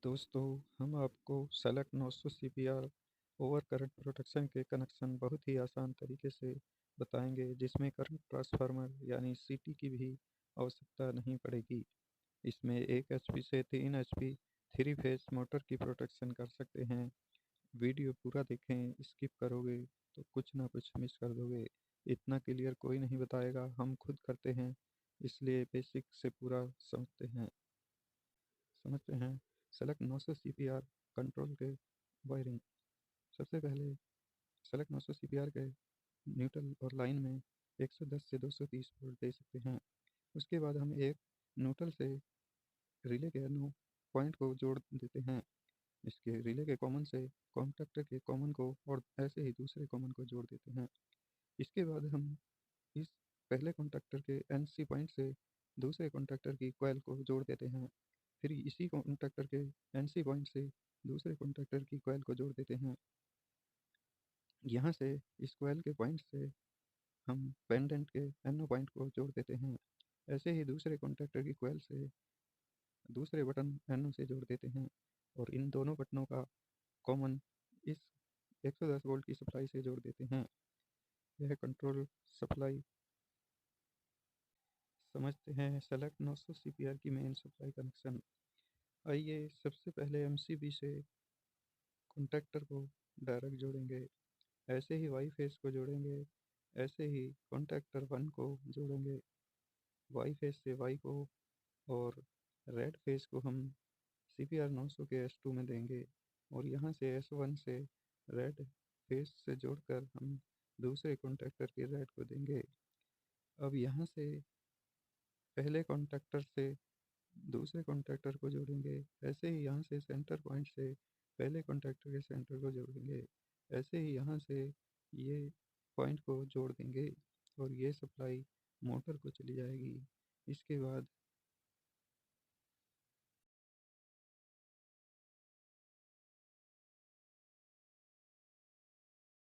दोस्तों, हम आपको select 900 CPR over current protection के कनेक्शन बहुत ही आसान तरीके से बताएंगे, जिसमें करंट ट्रांसफार्मर यानी सीटी की भी आवश्यकता नहीं पड़ेगी। इसमें 1 एचपी से 3 एचपी थ्री फेज मोटर की प्रोटेक्शन कर सकते हैं। वीडियो पूरा देखें, स्किप करोगे तो कुछ ना कुछ मिस कर दोगे। इतना क्लियर कोई नहीं बताएगा, हम खुद करते हैं, इसलिए बेसिक से पूरा समझते हैं। सेलेक्ट 900 सीपीआर कंट्रोल के वायरिंग। सबसे पहले सेलेक्ट 900 सीपीआर के न्यूट्रल और लाइन में 110 से 230 वोल्ट दे सकते हैं। उसके बाद हम एक न्यूट्रल से रिले के नो पॉइंट को जोड़ देते हैं। इसके रिले के कॉमन से कॉन्टैक्टर के कॉमन को और ऐसे ही दूसरे कॉमन को जोड़ देते हैं। इसके बाद हम इस पहले कॉन्टैक्टर के एनसी पॉइंट से दूसरे कॉन्टैक्टर की कॉइल को जोड़ देते हैं। फिर इसी कॉन्टैक्टर के एनसी पॉइंट से दूसरे कॉन्टैक्टर की कॉइल को जोड़ देते हैं। यहाँ से इस कॉइल के पॉइंट से हम पेंडेंट के एनो पॉइंट को जोड़ देते हैं। ऐसे ही दूसरे कॉन्टैक्टर की कॉइल से दूसरे बटन एनो से जोड़ देते हैं और इन दोनों बटनों का कॉमन इस 110 वोल्ट की सप्लाई से जोड़ देते हैं। यह कंट्रोल सप्लाई। समझते हैं सेलेक्ट 900 सीपीआर की मेन सप्लाई कनेक्शन। आइए सबसे पहले एमसीबी से कॉन्टैक्टर को डायरेक्ट जोड़ेंगे। ऐसे ही वाई फेस को जोड़ेंगे। ऐसे ही कॉन्टैक्टर 1 को जोड़ेंगे वाई फेस से वाई को, और रेड फेस को हम CPR 900 के S2 में देंगे और यहाँ से S1 से रेड फेस से जोड़कर हम दूसरे कॉन्टैक्टर के रेड को देंगे। अब यहाँ से पहले कॉन्टैक्टर से दूसरे कॉन्टैक्टर को जोड़ेंगे। ऐसे ही यहाँ से सेंटर पॉइंट से पहले कॉन्टैक्टर के सेंटर को जोड़ेंगे। ऐसे ही यहाँ से ये पॉइंट को जोड़ देंगे और ये सप्लाई मोटर को चली जाएगी। इसके बाद